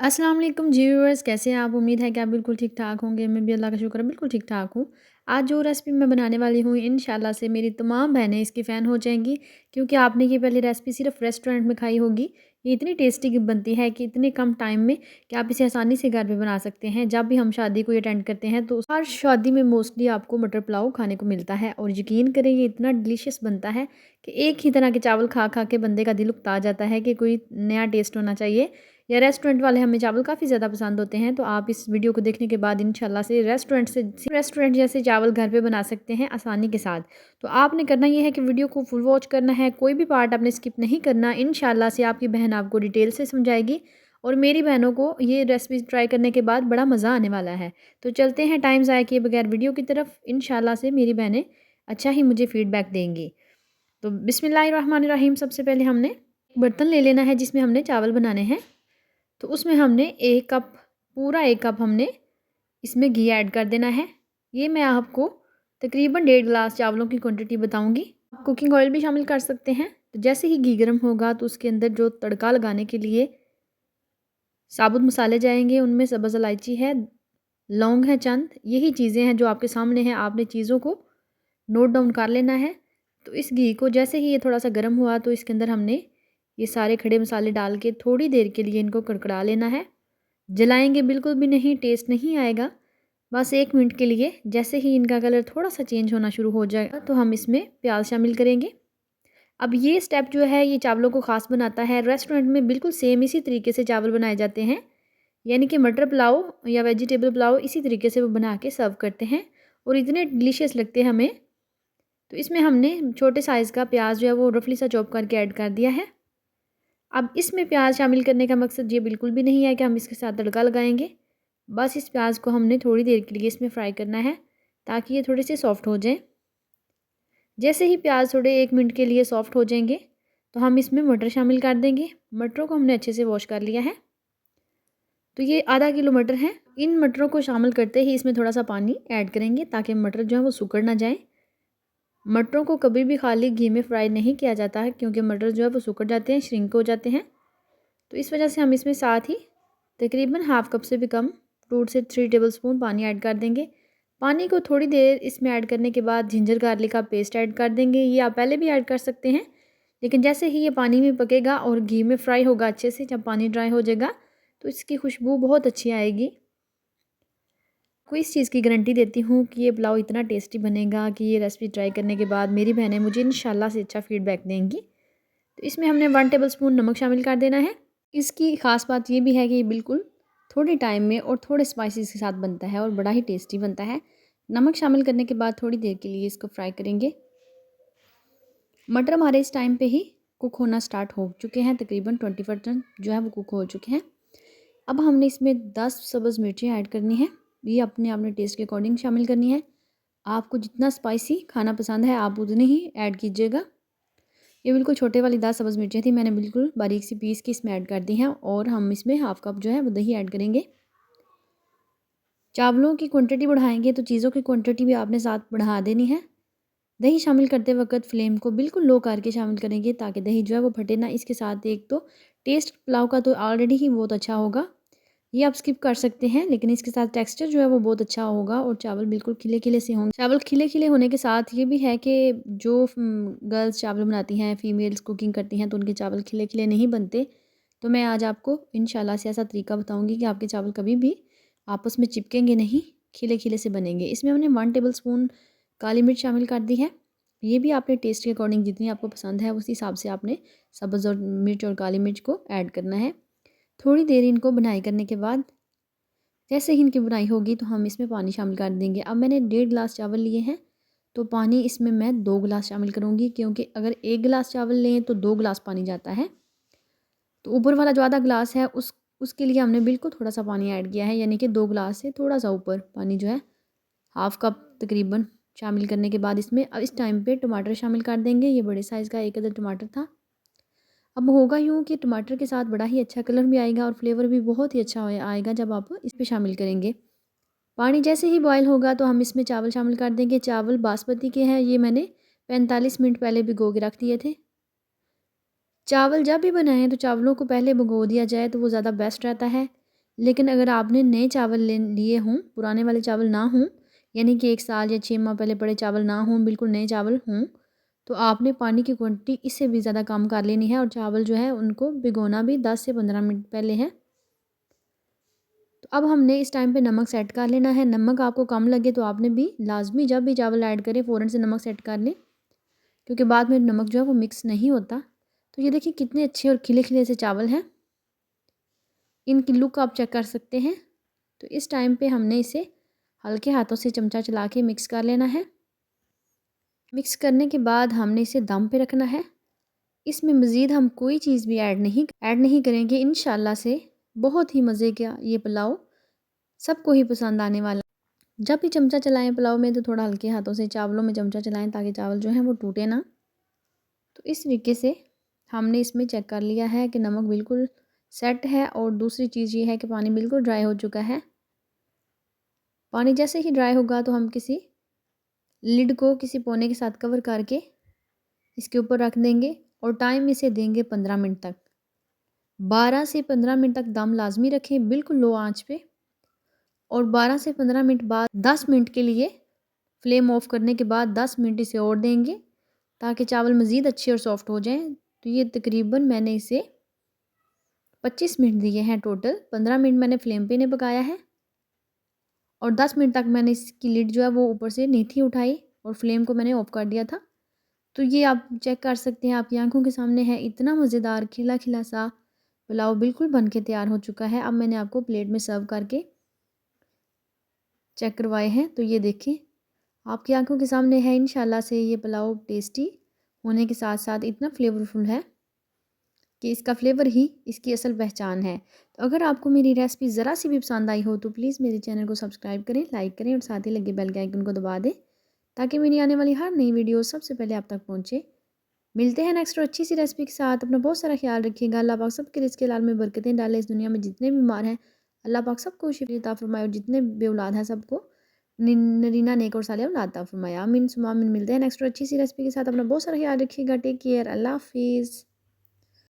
अस्सलाम वालेकुम जी व्यूअर्स, कैसे हैं आप? उम्मीद है कि आप बिल्कुल ठीक-ठाक होंगे। मैं भी अल्लाह का शुक्र है बिल्कुल ठीक-ठाक हूँ। आज जो रेसिपी मैं बनाने वाली हूँ इंशाल्लाह से मेरी तमाम बहनें इसकी फ़ैन हो जाएँगी, क्योंकि आपने ये पहली रेसिपी सिर्फ़ रेस्टोरेंट में खाई होगी। ये इतनी टेस्टी बनती है कि इतने कम टाइम में कि आप इसे आसानी से घर पे बना सकते हैं। जब भी हम शादी कोई अटेंड करते हैं तो हर शादी में मोस्टली आपको मटर पुलाव खाने को मिलता है, और यकीन करें ये इतना डिलीशियस बनता है कि एक ही तरह के चावल खा-खा के बंदे का दिल उकता जाता है कि कोई नया टेस्ट होना चाहिए। या रेस्टोरेंट वाले हमें चावल काफ़ी ज़्यादा पसंद होते हैं, तो आप इस वीडियो को देखने के बाद इंशाल्लाह से रेस्टोरेंट जैसे चावल घर पे बना सकते हैं आसानी के साथ। तो आपने करना ये है कि वीडियो को फुल वॉच करना है, कोई भी पार्ट आपने स्किप नहीं करना। इंशाल्लाह से आपकी बहन आपको डिटेल से समझाएगी, और मेरी बहनों को ये रेसिपी ट्राई करने के बाद बड़ा मज़ा आने वाला है। तो चलते हैं टाइम ज़ाया किए बगैर वीडियो की तरफ। इंशाल्लाह से मेरी बहनें अच्छा ही मुझे फ़ीडबैक देंगी। तो बिस्मिल्लाहिर्रहमानिर्रहीम, सबसे पहले हमने एक बर्तन ले लेना है जिसमें हमने चावल बनाने हैं। तो उसमें हमने 1 कप, पूरा 1 कप हमने इसमें घी ऐड कर देना है। ये मैं आपको तकरीबन 1.5 गिलास चावलों की क्वांटिटी बताऊंगी। आप कुकिंग ऑयल भी शामिल कर सकते हैं। तो जैसे ही घी गर्म होगा तो उसके अंदर जो तड़का लगाने के लिए साबुत मसाले जाएंगे, उनमें सब्ज़ इलायची है, लौंग है चंद। यही चीज़ें हैं जो आपके सामने हैं, आपने चीज़ों को नोट डाउन कर लेना है। तो इस घी को जैसे ही ये थोड़ा सा गर्म हुआ तो इसके अंदर हमने ये सारे खड़े मसाले डाल के थोड़ी देर के लिए इनको कड़कड़ा लेना है। जलाएंगे बिल्कुल भी नहीं, टेस्ट नहीं आएगा। बस 1 मिनट के लिए। जैसे ही इनका कलर थोड़ा सा चेंज होना शुरू हो जाएगा तो हम इसमें प्याज शामिल करेंगे। अब ये स्टेप जो है ये चावलों को ख़ास बनाता है। रेस्टोरेंट में बिल्कुल सेम इसी तरीके से चावल बनाए जाते हैं, यानी कि मटर पुलाव या वेजिटेबल पुलाव इसी तरीके से वो बना के सर्व करते हैं, और इतने डिलीशियस लगते हैं हमें। तो इसमें हमने छोटे साइज़ का प्याज जो है वो रफली सा चॉप करके ऐड कर दिया है। अब इसमें प्याज शामिल करने का मकसद ये बिल्कुल भी नहीं है कि हम इसके साथ तड़का लगाएंगे। बस इस प्याज को हमने थोड़ी देर के लिए इसमें फ्राई करना है ताकि ये थोड़े से सॉफ्ट हो जाएं। जैसे ही प्याज थोड़े 1 मिनट के लिए सॉफ्ट हो जाएंगे तो हम इसमें मटर शामिल कर देंगे। मटरों को हमने अच्छे से वॉश कर लिया है। तो ये आधा किलो मटर हैं। इन मटरों को शामिल करते ही इसमें थोड़ा सा पानी ऐड करेंगे ताकि मटर जो है वो सिकुड़ ना जाए। मटरों को कभी भी खाली घी में फ्राई नहीं किया जाता है, क्योंकि मटर जो है वो सिकुड़ जाते हैं, श्रिंक हो जाते हैं। तो इस वजह से हम इसमें साथ ही तकरीबन हाफ़ कप से भी कम 2 से 3 टेबलस्पून पानी ऐड कर देंगे। पानी को थोड़ी देर इसमें ऐड करने के बाद जिंजर गार्लिक का पेस्ट ऐड कर देंगे। ये आप पहले भी ऐड कर सकते हैं, लेकिन जैसे ही ये पानी में पकेगा और घी में फ्राई होगा अच्छे से, जब पानी ड्राई हो जाएगा तो इसकी खुशबू बहुत अच्छी आएगी। कोई इस चीज़ की गारंटी देती हूँ कि ये पुलाव इतना टेस्टी बनेगा कि ये रेसिपी ट्राई करने के बाद मेरी बहनें मुझे इंशाल्लाह से अच्छा फ़ीडबैक देंगी। तो इसमें हमने 1 टेबलस्पून नमक शामिल कर देना है। इसकी ख़ास बात ये भी है कि ये बिल्कुल थोड़े टाइम में और थोड़े स्पाइसेस के साथ बनता है और बड़ा ही टेस्टी बनता है। नमक शामिल करने के बाद थोड़ी देर के लिए इसको फ्राई करेंगे। मटर हमारे इस टाइम पे ही कुक होना स्टार्ट हो चुके हैं, तकरीबन 20% जो है वो कुक हो चुके हैं। अब हमने इसमें 10 सब्ज़ मिर्चें ऐड करनी है। ये अपने अपने टेस्ट के अकॉर्डिंग शामिल करनी है। आपको जितना स्पाइसी खाना पसंद है आप उतने ही ऐड कीजिएगा। ये बिल्कुल छोटे वाली 10 सब्ज़ मिर्चें थी, मैंने बिल्कुल बारीक सी पीस की इसमें ऐड कर दी हैं, और हम इसमें हाफ़ कप जो है वो दही ऐड करेंगे। चावलों की क्वांटिटी बढ़ाएंगे तो चीज़ों की क्वांटिटी भी आपने साथ बढ़ा देनी है। दही शामिल करते वक्त फ्लेम को बिल्कुल लो करके शामिल करेंगे ताकि दही जो है वो फटे ना। इसके साथ एक तो टेस्ट पुलाव का तो ऑलरेडी ही बहुत अच्छा होगा, ये आप स्किप कर सकते हैं, लेकिन इसके साथ टेक्सचर जो है वो बहुत अच्छा होगा और चावल बिल्कुल खिले खिले से होंगे। चावल खिले खिले होने के साथ ये भी है कि जो गर्ल्स चावल बनाती हैं, फीमेल्स कुकिंग करती हैं, तो उनके चावल खिले खिले नहीं बनते। तो मैं आज आपको इंशाल्लाह से ऐसा तरीका बताऊंगी कि आपके चावल कभी भी आपस में चिपकेंगे नहीं, खिले खिले से बनेंगे। इसमें हमने 1 टेबलस्पून काली मिर्च शामिल कर दी है। ये भी आपने टेस्ट के अकॉर्डिंग जितनी आपको पसंद है उसी हिसाब से आपने सब्ज़ और मिर्च और काली मिर्च को ऐड करना है। थोड़ी देर इनको बुनाई करने के बाद जैसे ही इनकी बुनाई होगी तो हम इसमें पानी शामिल कर देंगे। अब मैंने 1.5 गिलास चावल लिए हैं, तो पानी इसमें मैं 2 गिलास शामिल करूँगी, क्योंकि अगर 1 गिलास चावल लें तो 2 गिलास पानी जाता है। तो ऊपर वाला जो आधा गिलास है उसके लिए हमने बिल्कुल थोड़ा सा पानी ऐड किया है, यानी कि 2 गिलास से थोड़ा सा ऊपर पानी जो है, हाफ़ कप तकरीबन शामिल करने के बाद इसमें अब इस टाइम पे टमाटर शामिल कर देंगे। ये बड़े साइज़ का 1 अदद टमाटर था। अब होगा यूँ कि टमाटर के साथ बड़ा ही अच्छा कलर भी आएगा और फ्लेवर भी बहुत ही अच्छा आएगा जब आप इस पे शामिल करेंगे। पानी जैसे ही बॉयल होगा तो हम इसमें चावल शामिल कर देंगे। चावल बासमती के हैं, ये मैंने 45 मिनट पहले भिगो के रख दिए थे। चावल जब भी बनाएं तो चावलों को पहले भिगो दिया जाए तो वो ज़्यादा बेस्ट रहता है, लेकिन अगर आपने नए चावल ले लिए हों, पुराने वाले चावल ना हों, यानी कि 1 साल या 6 माह पहले पड़े चावल ना हों, बिल्कुल नए चावल हों, तो आपने पानी की क्वांटिटी इससे भी ज़्यादा कम कर लेनी है और चावल जो है उनको भिगोना भी 10 से 15 मिनट पहले है। तो अब हमने इस टाइम पे नमक सेट कर लेना है। नमक आपको कम लगे तो आपने भी लाज़मी जब भी चावल ऐड करें फ़ौरन से नमक सेट कर लें, क्योंकि बाद में नमक जो है वो मिक्स नहीं होता। तो ये देखिए कितने अच्छे और खिले-खिले से चावल हैं। इनकी लुक आप चेक कर सकते हैं। तो इस टाइम पे हमने इसे हल्के हाथों से चमचा चला के मिक्स कर लेना है। मिक्स करने के बाद हमने इसे दम पे रखना है। इसमें मज़ीद हम कोई चीज़ भी ऐड नहीं करेंगे। इंशाल्लाह से बहुत ही मज़े का ये पुलाव सबको ही पसंद आने वाला। जब भी चमचा चलाएं पुलाव में तो थोड़ा हल्के हाथों से चावलों में चमचा चलाएं ताकि चावल जो हैं वो टूटे ना। तो इस तरीके से हमने इसमें चेक कर लिया है कि नमक बिल्कुल सेट है और दूसरी चीज़ ये है कि पानी बिल्कुल ड्राई हो चुका है। पानी जैसे ही ड्राई होगा तो हम किसी लिड को किसी पौने के साथ कवर करके इसके ऊपर रख देंगे और टाइम इसे देंगे 15 मिनट तक। 12 से 15 मिनट तक दम लाजमी रखें बिल्कुल लो आंच पे और 12 से 15 मिनट बाद 10 मिनट के लिए फ्लेम ऑफ करने के बाद 10 मिनट इसे और देंगे ताकि चावल मज़ीद अच्छे और सॉफ्ट हो जाएं। तो ये तकरीबन मैंने इसे 25 मिनट दिए हैं टोटल। 15 मिनट मैंने फ्लेम पे ने पकाया है और 10 मिनट तक मैंने इसकी लिड जो है वो ऊपर से नहीं थी उठाई और फ्लेम को मैंने ऑफ कर दिया था। तो ये आप चेक कर सकते हैं, आपकी आंखों के सामने है। इतना मज़ेदार खिला खिला सा पुलाव बिल्कुल बन के तैयार हो चुका है। अब मैंने आपको प्लेट में सर्व करके चेक करवाए हैं। तो ये देखें आपकी आंखों के सामने है। इंशाल्लाह से ये पुलाव टेस्टी होने के साथ साथ इतना फ्लेवरफुल है कि इसका फ्लेवर ही इसकी असल पहचान है। तो अगर आपको मेरी रेसिपी ज़रा सी भी पसंद आई हो तो प्लीज़ मेरे चैनल को सब्सक्राइब करें, लाइक करें और साथ ही लगे बेल के आइकन को दबा दें ताकि मेरी आने वाली हर नई वीडियो सबसे पहले आप तक पहुँचे। मिलते हैं नेक्स्ट और अच्छी सी रेसिपी के साथ। अपना बहुत सारा ख्याल रखिएगा। अल्लाह पाक सबके रिज़्क़ हलाल में बरकतें डाले। इस दुनिया में जितने बीमार हैं अल्लाह पाक सबको शिफ़ा अता फ़रमाए और जितने बेऔलाद हैं सबको नरीना नेक और साले औलाद अता फ़रमाए। आमीन सुम्मा आमीन। मिलते हैं नेक्स्ट और अच्छी सी रेसिपी के साथ। अपना बहुत सारा ख्याल रखिएगा। Take care. अल्लाह हाफ़िज़।